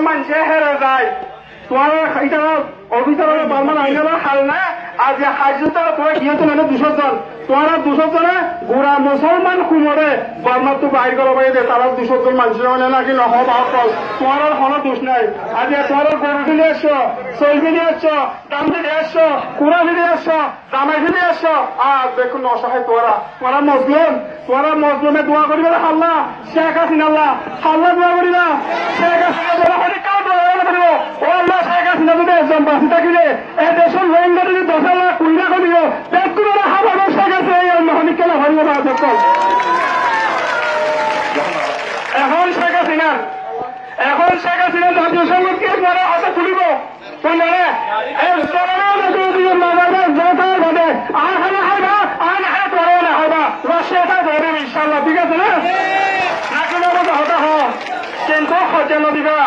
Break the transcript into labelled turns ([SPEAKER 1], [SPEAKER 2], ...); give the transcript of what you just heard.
[SPEAKER 1] মানুষে হেরে যায় তোমার এটা অফিসারের বারমান আইনার হাল না আজ হাজির তোমার কি হতো না 200 জন তোমার 200 জনে গোড়া মুসলমান কুমরে বারমার তো বাইর করা বাইরে তারা 200 জন মানুষের মানে নাকি নহব আকল তোমার কোনো দোষ নাই আজ তোমার গরু ফিরে আসছো সই ফিরে আসছো দাম ফিরে আসছো কুড়া ফিরে আসছো জামাই ফিরে আসছো আর দেখুন অসহায় তোমারা মজলুমে দোয়া করিবে হাল্লা শেখ হাসিনা আল্লাহ হাল্লা দোয়া করিবা শেখ হাসিনা ও আল্লাহ শেখ হাসিনা যদি একজন বাঁচি থাকিলে এই দেশের রোহিঙ্গা যদি 10 লাখ কুড়ি লাখ দিও দেখুন হাবার শেখ হাসিনা এই মহানিক কেলা ভাবিব না এখন শেখ হাসিনা জাতীয় সংগঠনকে আপনারা হাতে তুলিব কোনজনে ইনশাল্লাহ ঠিক আছে না নাকি হতা হ কিন্তু সজ্জা নদীবা